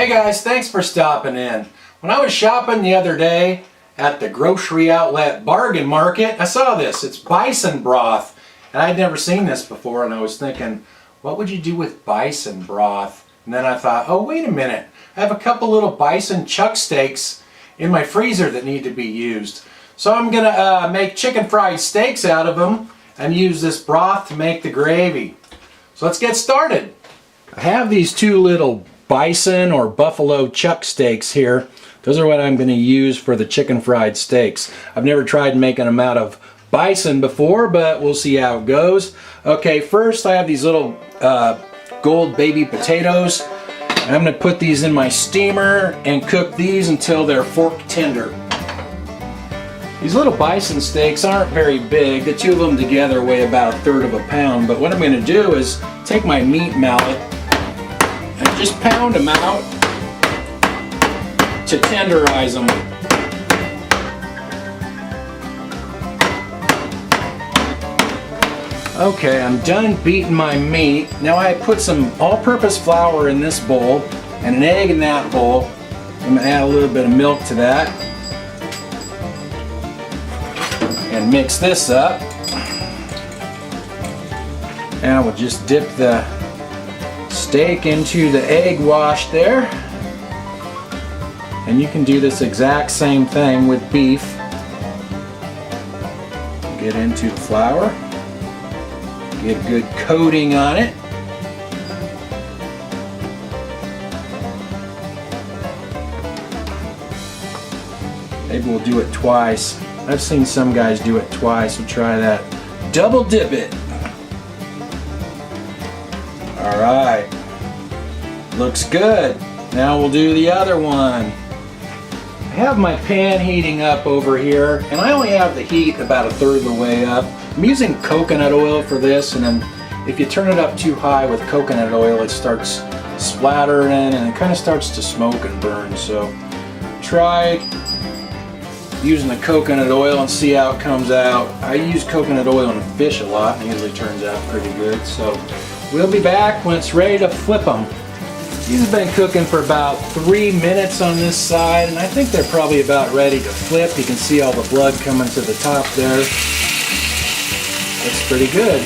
Hey guys, thanks for stopping in. When I was shopping the other day at the grocery outlet bargain market, I saw this. It's bison broth. And I'd never seen this before, and I was thinking, what would you do with bison broth? And then I thought, oh wait a minute, I have a couple little bison chuck steaks in my freezer that need to be used. So I'm gonna make chicken fried steaks out of them and use this broth to make the gravy. So let's get started. I have these two little bison or buffalo chuck steaks here. Those are what I'm going to use for the chicken fried steaks. I've never tried making them out of bison before, but we'll see how it goes. Okay, first I have these little gold baby potatoes. I'm going to put these in my steamer and cook these until they're fork tender. These little bison steaks aren't very big. The two of them together weigh about 1/3 of a pound, but what I'm going to do is take my meat mallet and just pound them out to tenderize them. Okay, I'm done beating my meat. Now I put some all-purpose flour in this bowl and an egg in that bowl. I'm going to add a little bit of milk to that and mix this up. And we'll just dip the steak into the egg wash there. And you can do this exact same thing with beef. Get into the flour. Get a good coating on it. Maybe we'll do it twice. I've seen some guys do it twice. We'll try that. Double dip it. Alright. Looks good. Now we'll do the other one. I have my pan heating up over here, and I only have the heat about 1/3 of the way up. I'm using coconut oil for this, and then if you turn it up too high with coconut oil, it starts splattering and it kind of starts to smoke and burn. So try using the coconut oil and see how it comes out. I use coconut oil in fish a lot, and it usually turns out pretty good. So we'll be back when it's ready to flip them. These have been cooking for about 3 minutes on this side, and I think they're probably about ready to flip. You can see all the blood coming to the top there. Looks pretty good.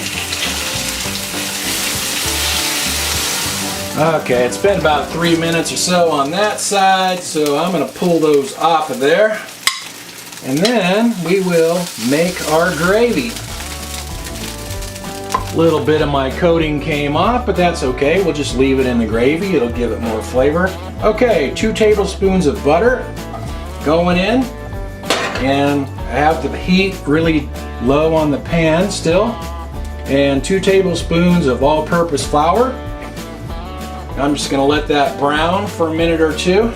Okay, it's been about 3 minutes or so on that side, so I'm going to pull those off of there. And then we will make our gravy. A little bit of my coating came off, but that's okay. We'll just leave it in the gravy. It'll give it more flavor. Okay, 2 tablespoons of butter going in. And I have the heat really low on the pan still. And 2 tablespoons of all-purpose flour. I'm just going to let that brown for a minute or two.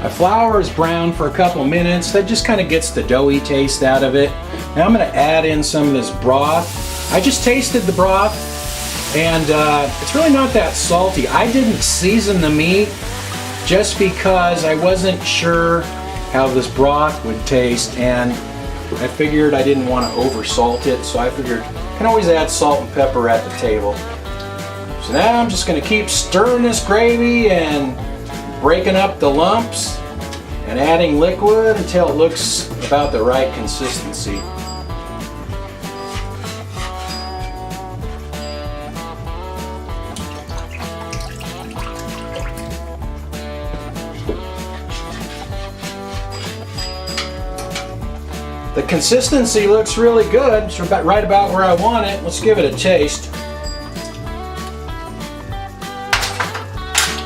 My flour is brown for a couple minutes. That just kind of gets the doughy taste out of it. Now I'm going to add in some of this broth. I just tasted the broth, and it's really not that salty. I didn't season the meat just because I wasn't sure how this broth would taste, and I figured I didn't want to over salt it, so I figured I can always add salt and pepper at the table. So now I'm just going to keep stirring this gravy and breaking up the lumps and adding liquid until it looks about the right consistency. The consistency looks really good. It's right about where I want it. Let's give it a taste.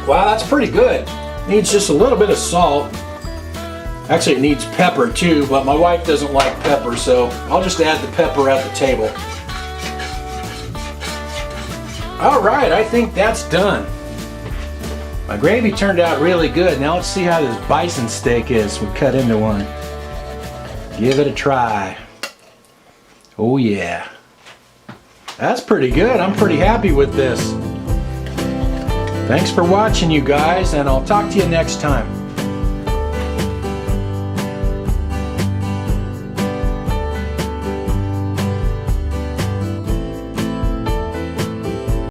Wow, that's pretty good. Needs just a little bit of salt. Actually, it needs pepper too, but my wife doesn't like pepper, so I'll just add the pepper at the table. Alright, I think that's done. My gravy turned out really good. Now let's see how this bison steak is. We cut into one. Give it a try. Oh yeah. That's pretty good. I'm pretty happy with this. Thanks for watching, you guys, and I'll talk to you next time.